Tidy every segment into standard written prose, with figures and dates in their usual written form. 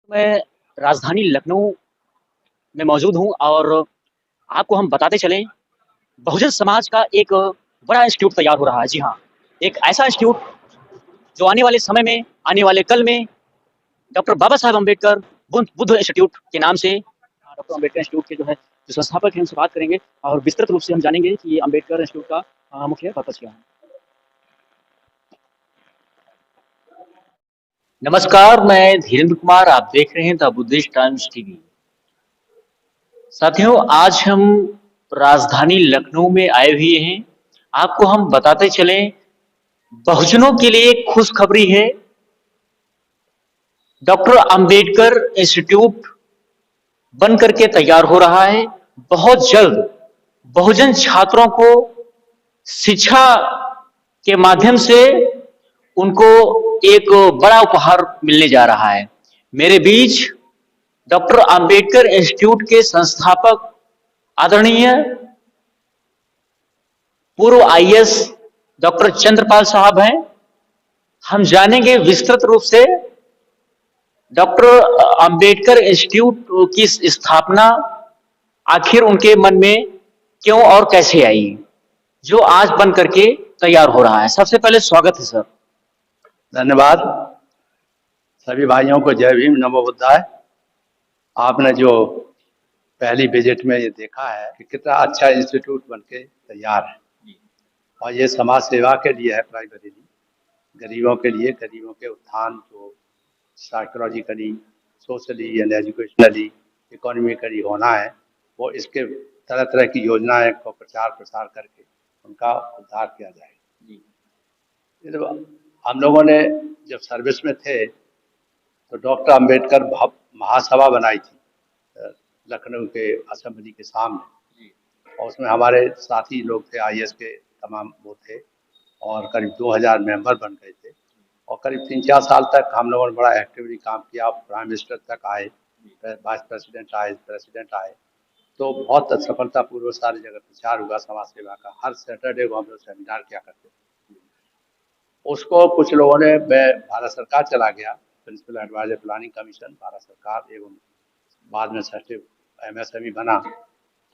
मैं राजधानी लखनऊ में मौजूद हूँ और आपको हम बताते चलें, बहुजन समाज का एक बड़ा इंस्टीट्यूट तैयार हो रहा है। जी हाँ, एक ऐसा इंस्टीट्यूट जो आने वाले समय में, आने वाले कल में डॉक्टर बाबा साहब अम्बेडकर बुद्ध इंस्टीट्यूट के नाम से डॉक्टर अम्बेडकर इंस्टीट्यूट के जो संस्थापक हैं उनसे बात करेंगे और विस्तृत रूप से हम जानेंगे कि ये अम्बेडकर इंस्टीट्यूट का मुख्य पर्पस क्या है। नमस्कार, मैं धीरेन्द्र कुमार, आप देख रहे हैं द बुद्धिस्ट टाइम्स टीवी। साथियों, आज हम राजधानी लखनऊ में आए हुए हैं। आपको हम बताते चलें, बहुजनों के लिए खुशखबरी है। डॉक्टर अंबेडकर इंस्टीट्यूट बन करके तैयार हो रहा है। बहुत जल्द बहुजन छात्रों को शिक्षा के माध्यम से उनको एक बड़ा उपहार मिलने जा रहा है। मेरे बीच डॉक्टर अंबेडकर इंस्टीट्यूट के संस्थापक आदरणीय पूर्व आईएएस डॉक्टर चंद्रपाल साहब हैं। हम जानेंगे विस्तृत रूप से डॉक्टर अंबेडकर इंस्टीट्यूट की स्थापना आखिर उनके मन में क्यों और कैसे आई, जो आज बन करके तैयार हो रहा है। सबसे पहले स्वागत है सर। धन्यवाद। सभी भाइयों को जय भीम, नमो बुद्धाय। आपने जो पहली विजिट में ये देखा है कि कितना अच्छा इंस्टीट्यूट बनके तैयार है, और ये समाज सेवा के लिए है, प्राइमरीली गरीबों के लिए, गरीबों के उत्थान जो psychologically, socially and educationally, economically होना है, वो इसके तरह तरह की योजनाएं को प्रचार प्रसार करके उनका उद्धार किया जाएगा। हम लोगों ने जब सर्विस में थे तो डॉक्टर अंबेडकर महासभा बनाई थी लखनऊ के असेंबली के सामने, और उसमें हमारे साथी लोग थे, आईएएस के तमाम वो थे, और करीब 2000 मेंबर बन गए थे। और करीब 3-4 साल तक हम लोगों ने बड़ा एक्टिवली काम किया। प्राइम मिनिस्टर तक आए, वाइस प्रेसिडेंट आए, प्रेसिडेंट आए, तो बहुत सफलतापूर्वक सारी जगह प्रचार हुआ समाज सेवा का। हर सैटरडे को हम लोग सेमिनार किया करते थे। उसको कुछ लोगों ने, मैं भारत सरकार चला गया, principal adviser planning commission Bharat सरकार, एवं बाद में सचिव एमएसएमई बना,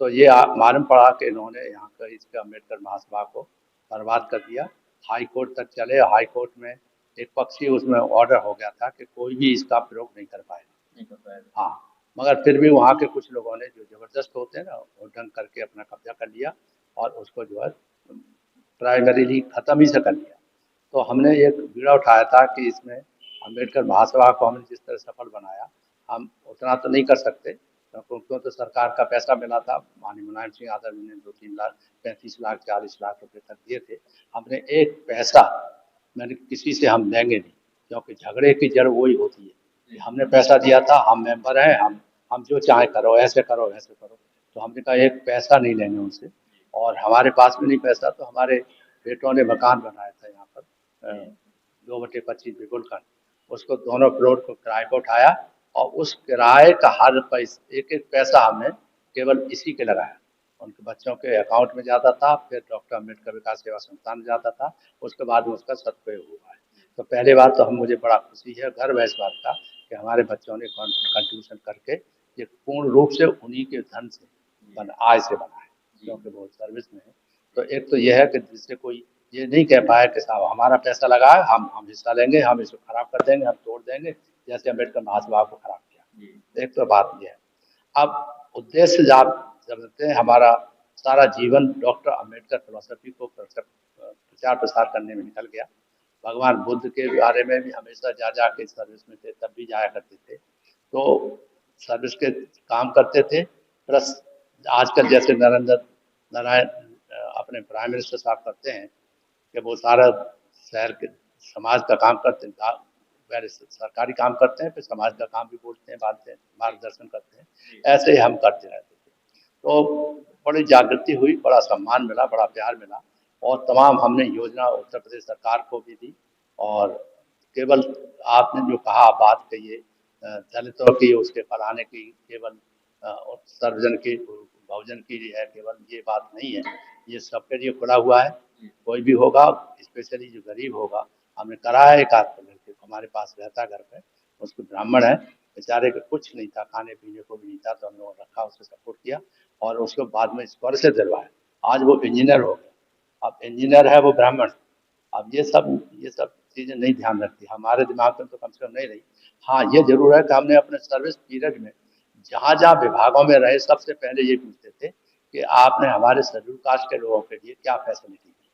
तो ये मालूम पड़ा कि इन्होंने यहाँ का इसके अम्बेडकर महासभा को बर्बाद कर दिया। हाई कोर्ट तक चले, हाई कोर्ट में एक पक्षी उसमें ऑर्डर हो गया था कि कोई भी इसका प्रयोग नहीं कर पाएगा। हाँ, मगर फिर भी वहाँ के कुछ लोगों ने, जो जबरदस्त होते हैं ना, वो ढंग करके अपना कब्जा कर लिया और उसको जो है प्राइमरीली खत्म ही से कर लिया। तो हमने एक बीड़ा उठाया था कि इसमें अम्बेडकर महासभा को हमने जिस तरह सफल बनाया, हम उतना तो नहीं कर सकते, क्योंकि तो सरकार का पैसा मिला था। माननीय मुलायम सिंह यादव जी ने 2-3 लाख, 35 लाख, 40 लाख रुपए तक दिए थे। हमने एक पैसा मैंने किसी से हम लेंगे नहीं, क्योंकि झगड़े की जड़ वही होती है कि हमने पैसा दिया था, हम मेंबर हैं, हम जो चाहे करो, ऐसे करो, ऐसे करो। तो हमने कहा एक पैसा नहीं लेंगे उनसे, और हमारे पास में नहीं पैसा, तो हमारे बेटों ने मकान बनाया था यहाँ पर 2/25 बिगुलखंड, उसको दोनों फ्लोर को किराए पर उठाया, और उस किराए का हर पैसा, एक एक पैसा हमने केवल इसी के लगाया। उनके बच्चों के अकाउंट में जाता था, फिर डॉक्टर अम्बेडकर विकास सेवा संस्थान में जाता था, उसके बाद में उसका सदुपयोग हुआ है। तो पहले बात तो मुझे बड़ा खुशी है, गर्व है इस बात का कि हमारे बच्चों ने कंट्रीब्यूशन करके ये पूर्ण रूप से उन्हीं के धन से आय से बना है, क्योंकि वो सर्विस में है। तो एक तो यह है कि जिससे कोई ये नहीं कह पाया कि साहब हमारा पैसा लगा है, हम हिस्सा लेंगे, हम इसको खराब कर देंगे, हम तोड़ देंगे, जैसे अम्बेडकर महासभा को खराब किया। एक तो बात यह है। अब उद्देश्य आप समझते हैं, हमारा सारा जीवन डॉक्टर अम्बेडकर फिलोसफी को प्रचार प्रसार करने में निकल गया। भगवान बुद्ध के बारे में भी हमेशा जा के सर्विस में थे, तब भी जाया करते थे, तो सर्विस के काम करते थे। प्लस आजकल जैसे नरेंद्र नारायण अपने प्राइम मिनिस्टर साहब करते हैं कि वो सारा शहर के समाज का काम करते हैं, पहले सरकारी काम करते हैं, फिर समाज का काम भी बोलते हैं, बांधते हैं, मार्गदर्शन करते हैं। ऐसे ही हम करते रहते थे। तो बड़ी जागृति हुई, बड़ा सम्मान मिला, बड़ा प्यार मिला, और तमाम हमने योजना उत्तर प्रदेश सरकार को भी दी। और केवल आपने जो कहा बात कही है दलितों की, उसके पढ़ाने की, केवल सर्वजन की, बहुजन की है, केवल ये बात नहीं है, ये सबके लिए खुला हुआ है। कोई भी होगा, स्पेशली जो गरीब होगा, हमने करा है। एक आध लड़के हमारे पास रहता घर पे, उसको ब्राह्मण है, बेचारे को कुछ नहीं था, खाने पीने को भी नहीं था, तो हम लोगों ने रखा, उसको सपोर्ट किया और उसको बाद में स्कॉलरशिप दिलवाया। आज वो इंजीनियर हो गया, अब इंजीनियर है वो ब्राह्मण। अब ये सब चीज़ें नहीं ध्यान रखती, हमारे दिमाग में तो कम से कम नहीं रही। हाँ, ये ज़रूर है कि हमने अपने सर्विस पीरियड में जहाँ-जहाँ विभागों में रहे, सबसे पहले ये पूछते थे कि आपने हमारे शेड्यूल कास्ट के लोगों के लिए क्या फैसिलिटी दी।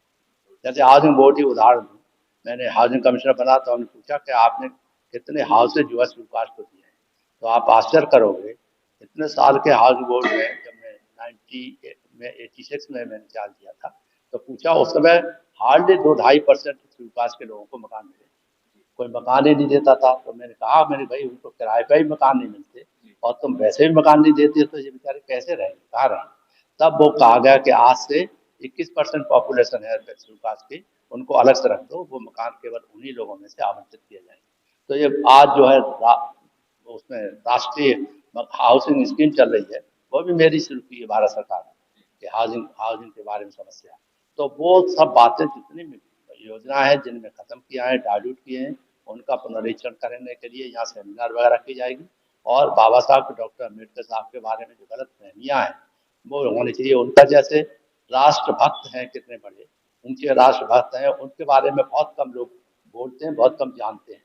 जैसे हाउसिंग बोर्ड ही उदाहरण दूँ, मैंने हाउसिंग कमिश्नर बना तो हमने पूछा कि आपने कितने हाउसेज जो है शेड्यूल कास्ट को दिए हैं। तो आप आश्चर्य करोगे, इतने साल के हाउसिंग बोर्ड में जब मैं 90 में 86 में मैंने चार्ज दिया था, तो पूछा उस समय हार्डली 2-2.5% शेड्यूल कास्ट के लोगों को मकान मिले। कोई मकान ही नहीं देता था। तो मैंने कहा, मैंने भाई उनको किराए पे ही मकान नहीं मिलते और तुम वैसे भी मकान नहीं देते तो ये बेचारे कैसे रहेंगे, कहाँ रहेंगे। तब वो कहा गया कि आज से 21% पॉपुलेशन है शेड्यूल कास्ट की, उनको अलग से रख दो, वो मकान केवल उन्हीं लोगों में से आवंटित किए जाएंगे। तो ये आज जो है उसमें राष्ट्रीय हाउसिंग स्कीम चल रही है, वो भी मेरी शुरू की है भारत सरकार ने, कि हाउसिंग हाउसिंग के बारे में समस्या। तो वो सब बातें जितनी योजना है जिनमें खत्म किया है, डाइल्यूट किए हैं, उनका पुनरीक्षण करने के लिए यहाँ सेमिनार वगैरह की जाएगी। और बाबा साहब डॉक्टर अम्बेडकर साहब के बारे में जो गलत फहमियाँ हैं वो होनी चाहिए। उनका जैसे राष्ट्रभक्त हैं, कितने बड़े ऊंचे राष्ट्रभक्त हैं, उनके बारे में बहुत कम लोग बोलते हैं, बहुत कम जानते हैं।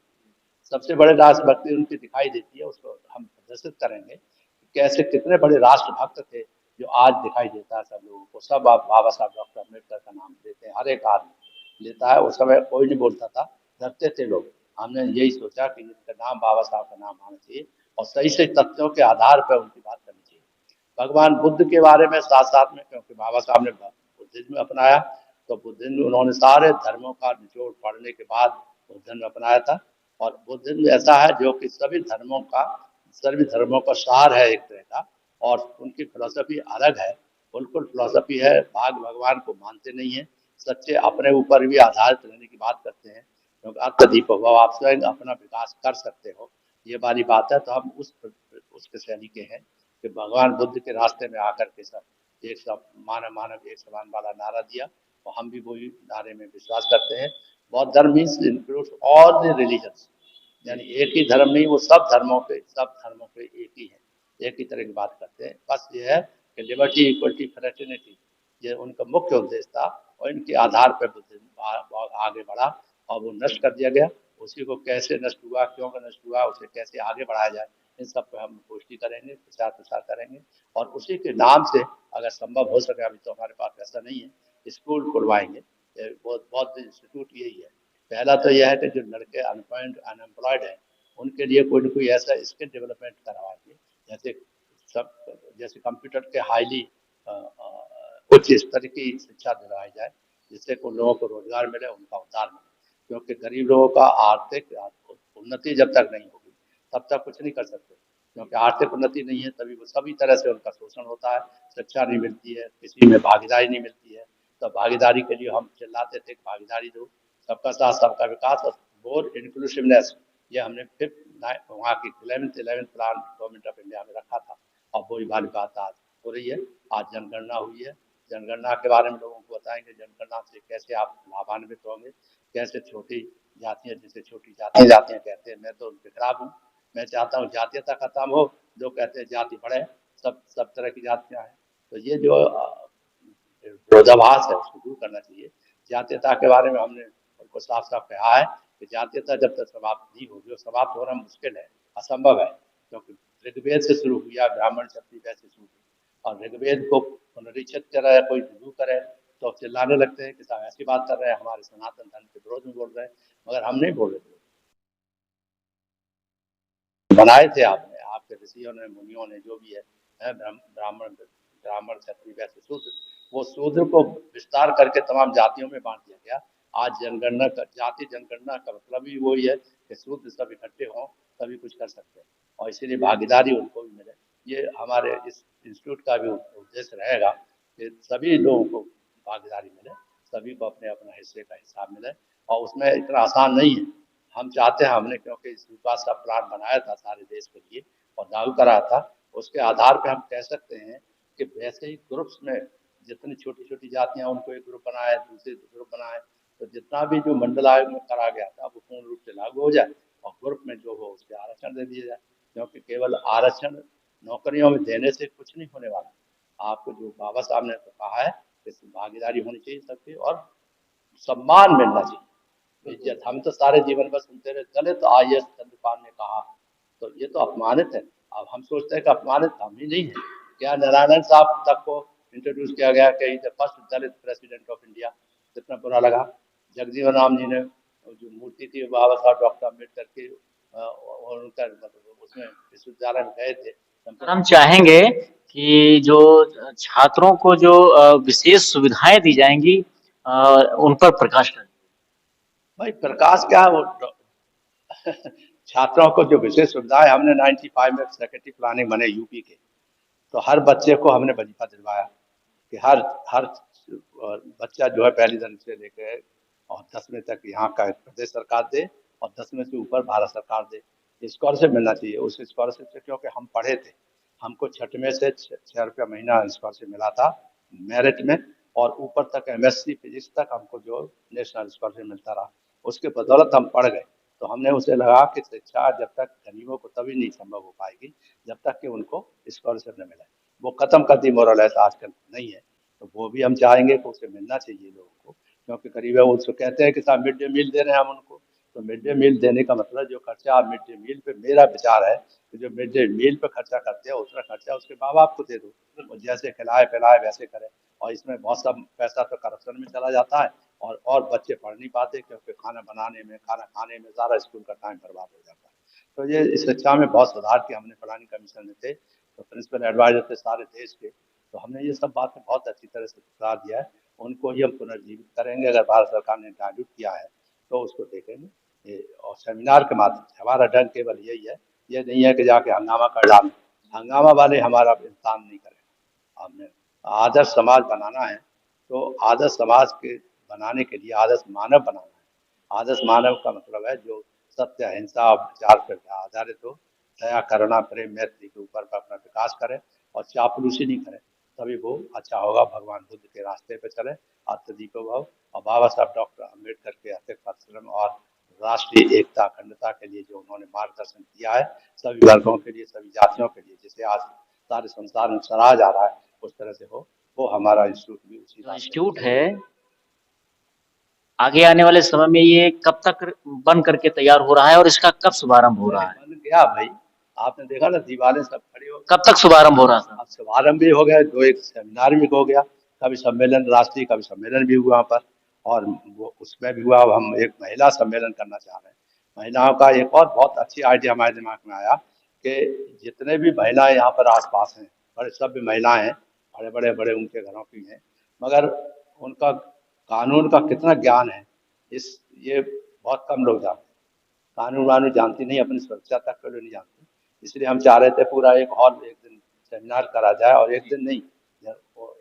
सबसे बड़े राष्ट्रभक्ति उनकी दिखाई देती है, उसको हम प्रदर्शित करेंगे कि कैसे कितने बड़े राष्ट्रभक्त थे, जो आज दिखाई देता है सब लोगों को। सब आप बाबा साहब डॉक्टर अम्बेडकर का नाम लेते हैं, हर एक आदमी लेता है। उस समय कोई नहीं बोलता था, डरते थे लोग। हमने यही सोचा कि इनका नाम बाबा साहब का नाम आना चाहिए और सही सही तथ्यों के आधार पर उनकी बात करनी चाहिए। भगवान बुद्ध के बारे में साथ साथ में, क्योंकि बाबा साहब ने बुद्धिज्म अपनाया, तो बुद्धिज्म उन्होंने सारे धर्मों का निचोड़ पढ़ने के बाद बुद्धिज्म अपनाया था। और बुद्धिज्म ऐसा है जो कि सभी धर्मों का सार है एक तरह का। और उनकी फिलॉसफी अलग है, बिल्कुल फिलॉसफी है, भाग भगवान को मानते नहीं है, सच्चे अपने ऊपर भी आधारित रहने की बात करते हैं, क्योंकि अत्यधिक हो आप स्वयं अपना विकास कर सकते हो, ये वाली बात है। तो हम उसके शैली के हैं कि भगवान बुद्ध के रास्ते में आकर के सब एक सब मानव मानव एक समान वाला नारा दिया, और हम भी वही नारे में विश्वास करते हैं। बौद्ध धर्म means includes all the religions, यानी एक ही धर्म नहीं, वो सब धर्मों के एक ही है, एक ही तरह की बात करते हैं। बस ये है कि लिबर्टी, इक्वलिटी, फ्रेटर्निटी, ये उनका मुख्य उद्देश्य था। और इनके आधार पर बुद्धिज्म आगे बढ़ा और वो नष्ट कर दिया गया। उसी को कैसे नष्ट हुआ, क्यों नष्ट हुआ, उसे कैसे आगे बढ़ाया जाए, इन सब पर हम पुष्टि करेंगे, प्रचार प्रसार करेंगे। और उसी के नाम से अगर संभव हो सके, अभी तो हमारे पास ऐसा नहीं है, स्कूल खुलवाएंगे। बहुत बहुत इंस्टीट्यूट यही है। पहला तो यह है कि जो लड़के अनएम्प्लॉयड हैं, उनके लिए कोई ना कोई ऐसा स्किल डेवलपमेंट करवाएंगे, जैसे सब जैसे कंप्यूटर के हाईली उच्च स्तर की शिक्षा दिलवाई जाए, जिससे उन लोगों को रोजगार मिले, उनका उद्धार मिले। क्योंकि गरीब लोगों का आर्थिक उन्नति जब तक नहीं होगी तब तक कुछ नहीं कर सकते। क्योंकि आर्थिक उन्नति नहीं है तभी वो सभी तरह से उनका शोषण होता है, शिक्षा नहीं मिलती है, किसी में भागीदारी नहीं मिलती है। तो भागीदारी के लिए हम चिल्लाते थे, भागीदारी दो, सबका साथ सबका विकास और मोर इंक्लूसिवनेस, ये हमने फिफ्थ वहाँ की 11th plan government of India में रखा था। और वही वाली बात आज हो रही है। आज जनगणना हुई है, जनगणना के बारे में लोगों को बताएंगे, जनगणना से कैसे आप लाभान्वित होंगे, कैसे छोटी जातियाँ, जिसे छोटी जातियाँ कहते हैं, मैं तो उनके खिलाफ हूँ। मैं चाहता हूँ जातीयता खत्म हो, जो कहते हैं जाति बढ़े, सब सब तरह की जातियाँ हैं। तो ये जो विरोधाभास है उसको दूर करना चाहिए। जातीयता के बारे में हमने उनको साफ साफ कहा है कि जातीयता जब तक समाप्त नहीं होगी, और समाप्त होना मुश्किल है, असंभव है। क्योंकि ऋग्वेद से शुरू हुई या ब्राह्मण क्षत्रिय वैसे शुरू हुई, और ऋग्वेद को पुनरीक्षित करे या कोई रिव्यू करे तो चिल्लाने लगते हैं कि साहब ऐसी बात कर रहे हैं, हमारे सनातन धर्म के विरोध में बोल रहे हैं। मगर हम नहीं बोल रहे थे, बनाए थे आपने, आपके ऋषियों ने, मुनियों ने, जो भी है ब्राह्मण ब्राह्मण क्षत्रिय वैसे शूद्र, वो शूद्र को विस्तार करके तमाम जातियों में बांट दिया गया। आज जनगणना का, जाति जनगणना का मतलब ही वही है कि शूद्र सब इकट्ठे हों तभी कुछ कर सकते हैं, और इसीलिए भागीदारी उनको भी मिले। ये हमारे इस इंस्टीट्यूट का भी उद्देश्य रहेगा कि सभी लोगों को भागीदारी मिले, सभी को अपने अपना हिस्से का हिसाब मिले। और उसमें इतना आसान नहीं है। हम चाहते हैं, हमने क्योंकि इस विकास का प्लान बनाया था सारे देश के लिए और लागू करा था, उसके आधार पे हम कह सकते हैं कि वैसे ही ग्रुप्स में जितनी छोटी छोटी जातियां, उनको एक ग्रुप बनाए, दूसरे ग्रुप बनाए, तो जितना भी जो मंडल आयोग में करा गया था वो पूर्ण रूप से लागू हो जाए और ग्रुप में जो हो उसके आरक्षण दे दिया जाए। क्योंकि केवल आरक्षण नौकरियों में देने से कुछ नहीं होने वाला। आपको जो बाबा साहब ने तो कहा है कि भागीदारी होनी चाहिए सबकी और सम्मान मिलना चाहिए, इज्जत। हम तो सारे जीवन भर सुनते रहे दलित आईएएस चंद्रपाल ने कहा, तो ये तो अपमानित है। अब हम सोचते हैं कि अपमानित हम ही नहीं है क्या? नारायण साहब तक को इंट्रोड्यूस किया गया कि first Dalit president of India, कितना बुरा लगा। जगजीवन राम जी ने जो मूर्ति थी बाबा साहब डॉक्टर अम्बेडकर की और उनका मतलब उसमें विश्वविद्यालय में गए थे। सर हम चाहेंगे कि जो छात्रों को जो विशेष सुविधाएं दी जाएंगी उन पर प्रकाश करें। भाई प्रकाश क्या है वो छात्रों को जो विशेष सुविधाएं हमने 95 में सेक्रेटरी प्लानिंग बने यूपी के, तो हर बच्चे को हमने वजीफा दिलवाया कि हर हर बच्चा जो है पहली दर्जे से लेकर और 10वीं तक यहाँ का प्रदेश सरकार दे और 10वीं से ऊपर भारत सरकार दे। स्कॉलरशिप मिलना चाहिए। उस स्कॉलरशिप से क्योंकि हम पढ़े थे, हमको 6वीं से 6 रुपया महीना स्कॉलरशिप मिला था मेरिट में, और ऊपर तक एमएससी फिजिक्स तक हमको जो नेशनल स्कॉलरशिप मिलता रहा। उसके बदौलत हम पढ़ गए। तो हमने उसे लगा कि शिक्षा जब तक गरीबों को तभी नहीं संभव हो पाएगी जब तक कि उनको स्कॉलरशिप न मिले। वो खत्म कर दी मोरलेस, आजकल नहीं है। तो वो भी हम चाहेंगे कि उसे मिलना चाहिए लोगों को, क्योंकि गरीब है वो उसको कहते हैं कि साहब मिड डे मील दे रहे हैं हम उनको। तो मिड डे मील देने का मतलब जो खर्चा आप मिड डे मील पे, मेरा विचार है कि जो मिड डे मील पे खर्चा करते हैं उतना खर्चा उसके माँ बाप को दे दो, और जैसे खिलाए पिलाए वैसे करें। और इसमें बहुत सा पैसा तो करप्शन में चला जाता है और बच्चे पढ़ नहीं पाते क्योंकि खाना बनाने में, खाना खाने में सारा स्कूल का टाइम बर्बाद हो जाता है। तो ये इस शिक्षा में बहुत सुधार किया हमने प्लानिंग कमीशन में थे, तो प्रिंसिपल एडवाइजर थे सारे देश के। तो हमने ये सब बातें बहुत अच्छी तरह से सुधार दिया है। उनको ही हम पुनर्जीवित करेंगे। अगर भारत सरकार ने डायल्यूट किया है तो उसको देखेंगे और सेमिनार के माध्यम से। हमारा ढंग केवल यही है, ये नहीं है कि जाके हंगामा कर डालें। हंगामा वाले हमारा इंसान नहीं करेगा। हमने आदर्श समाज बनाना है, तो आदर्श समाज के बनाने के लिए आदर्श मानव बनाना है। आदर्श मानव का मतलब है जो सत्य, अहिंसा और विचार पर आधारित हो, दया, करुणा, प्रेम, मैत्री के ऊपर अपना विकास करे और चापलूसी नहीं करे, तभी वो अच्छा होगा। भगवान बुद्ध के रास्ते पे चले, अत्यधिक भाव। और बाबा साहब डॉक्टर अम्बेडकर के अत्यधिक परिश्रम और राष्ट्रीय एकता अखंडता के लिए जो उन्होंने मार्गदर्शन किया है सभी वर्गों के लिए, सभी जातियों के लिए, जिसे आज सारे संसार में सराहा जा रहा है, उस तरह से हो। वो हमारा इंस्टीट्यूट भी उसी जो इंस्टीट्यूट है आगे आने वाले समय में ये कब तक बन करके तैयार हो रहा है और इसका कब शुभारंभ हो रहा है? बन गया भाई, आपने देखा ना दीवारें सब खड़ी हो। कब तक शुभारंभ हो रहा था? अब शुभारंभ भी हो गया, दो एक सेमिनार भी हो गया, कभी सम्मेलन, राष्ट्रीय कभी सम्मेलन भी हुआ वहाँ पर, और वो उसमें भी हुआ। अब हम एक महिला सम्मेलन करना चाह रहे हैं। महिलाओं का एक और बहुत अच्छी आइडिया हमारे दिमाग में आया कि जितने भी महिलाएं यहाँ पर आसपास हैं, बड़े सभ्य महिलाएं हैं, बड़े बड़े उनके घरों की हैं, मगर उनका कानून का कितना ज्ञान है ये बहुत कम लोग जानते हैं। कानून वानून जानती नहीं, अपनी सुरक्षा तक के लिए नहीं जानती। इसलिए हम चाह रहे थे पूरा एक हॉल एक दिन सेमिनार करा जाए, और एक दिन नहीं,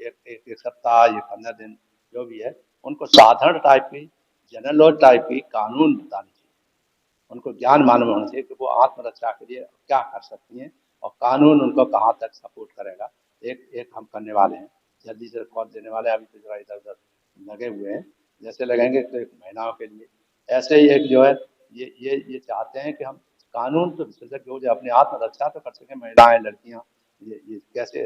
एक सप्ताह, ये 15 दिन जो भी है, उनको साधारण टाइप की, जनरल नॉलेज टाइप की कानून बतानी चाहिए। उनको ज्ञान मालूम होना चाहिए कि वो आत्मरक्षा के लिए क्या कर सकती हैं और कानून उनको कहाँ तक सपोर्ट करेगा। एक हम करने वाले हैं, जल्दी से रिकॉर्ड देने वाले हैं। अभी तो जरा इधर उधर लगे हुए हैं, जैसे लगेंगे तो एक महिलाओं के लिए ऐसे ही एक जो है ये चाहते हैं कि हम कानून तो विशेषज्ञ हो जाए, अपनी आत्मरक्षा तो कर सकें। महिलाएं, लड़कियां, ये कैसे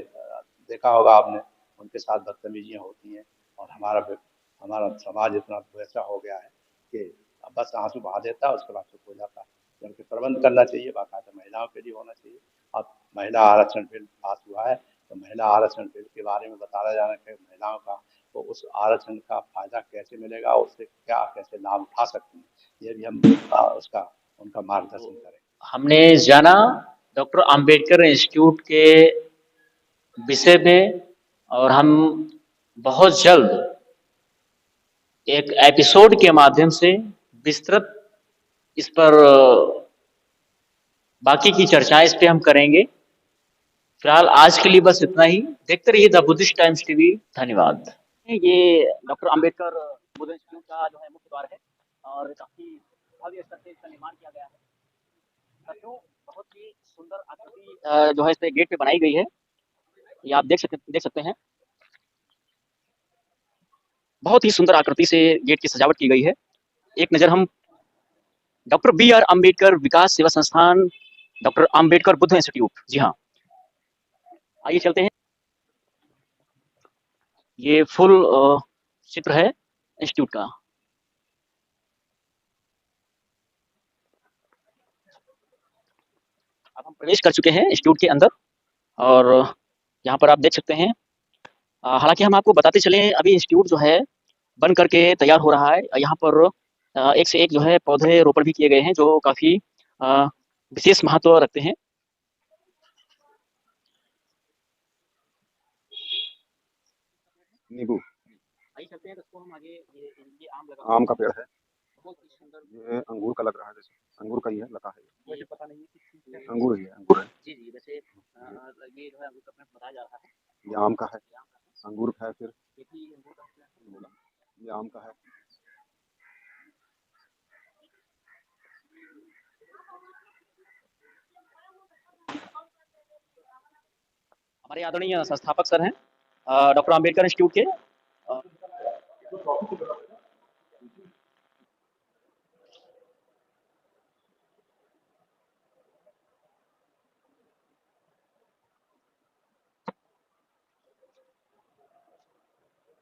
देखा होगा आपने, उनके साथ बदतमीजियां होती हैं, और हमारा समाज इतना वैसा हो गया है कि बस आंसू बहा देता है, उसके बाद चुप हो जाता है। जबकि प्रबंध करना चाहिए, बाकायदा महिलाओं के लिए होना चाहिए। अब महिला आरक्षण बिल पास हुआ है, तो महिला आरक्षण बिल के बारे में बताया जाना है महिलाओं का, तो उस आरक्षण का फायदा कैसे मिलेगा, उससे क्या कैसे लाभ उठा सकते हैं, ये भी हम उसका उनका मार्गदर्शन करें। हमने जाना डॉक्टर अंबेडकर इंस्टीट्यूट के विषय में, और हम बहुत जल्द एक एपिसोड के माध्यम से विस्तृत इस पर बाकी की चर्चाएं इस पे हम करेंगे। फिलहाल आज के लिए बस इतना ही। देखते रहिए द बुद्धिस्ट टाइम्स टीवी। धन्यवाद। ये डॉक्टर अंबेडकर बुद्ध इंस्टीट्यूट का जो है मुख्य द्वार है, और काफी भव्य स्तर से इसका निर्माण किया गया है। साथियों, बहुत ही सुंदर आकृति जो है इस पे गेट पे बनाई गई है, ये आप देख सकते हैं। बहुत ही सुंदर आकृति से गेट की सजावट की गई है। एक नज़र हम डॉक्टर बी आर अम्बेडकर विकास सेवा संस्थान डॉक्टर अंबेडकर बुद्ध इंस्टीट्यूट। जी हाँ, आइए चलते हैं। ये फुल चित्र है इंस्टीट्यूट का। अब हम प्रवेश कर चुके हैं इंस्टीट्यूट के अंदर और यहाँ पर आप देख सकते हैं। हालाँकि हम आपको बताते चलें, अभी इंस्टीट्यूट जो है बन करके तैयार हो रहा है। यहाँ पर एक से एक जो है पौधे रोपण भी किए गए हैं जो काफ़ी विशेष महत्व रखते हैं। नींबू। आइए चलते हैं दोस्तों हम आगे। ये आम लगा आम हुआ का है, पेड़ है। बहुत ही सुंदर। ये अंगूर का लग रहा है, जैसे अंगूर का ही है, लगा है। मुझे पता नहीं है किस चीज़ का है। अंगूर ही है, अंगूर है। जी, जी, वैसे ये जो है अंगूर का पेड़ बताया जा रहा है। ये आम का है, ये आम का है। अंगूर का है, फिर ये भी अंगूर का पेड़ है। बोला ये आम का है। हमारे आदरणीय संस्थापक सर हैं डॉक्टर अंबेडकर इंस्टीट्यूट के।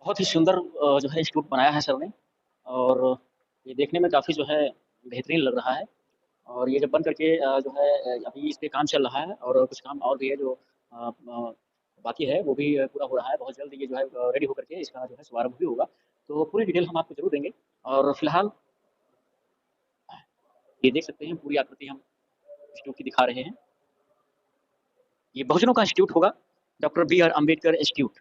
बहुत ही सुंदर जो है इंस्टीट्यूट बनाया है सर ने और ये देखने में काफ़ी जो है बेहतरीन लग रहा है। और ये जब बन करके जो है अभी इस पे काम चल रहा है और कुछ काम और भी है जो बाकी है, वो भी पूरा हो रहा है। बहुत जल्द ये जो है रेडी होकर के इसका जो है शुभारंभ भी होगा। तो पूरी डिटेल हम आपको ज़रूर देंगे और फिलहाल ये देख सकते हैं पूरी आकृति हम इंस्टीट्यूट की दिखा रहे हैं। ये बहुजनों का इंस्टीट्यूट होगा, doctor B R Ambedkar institute.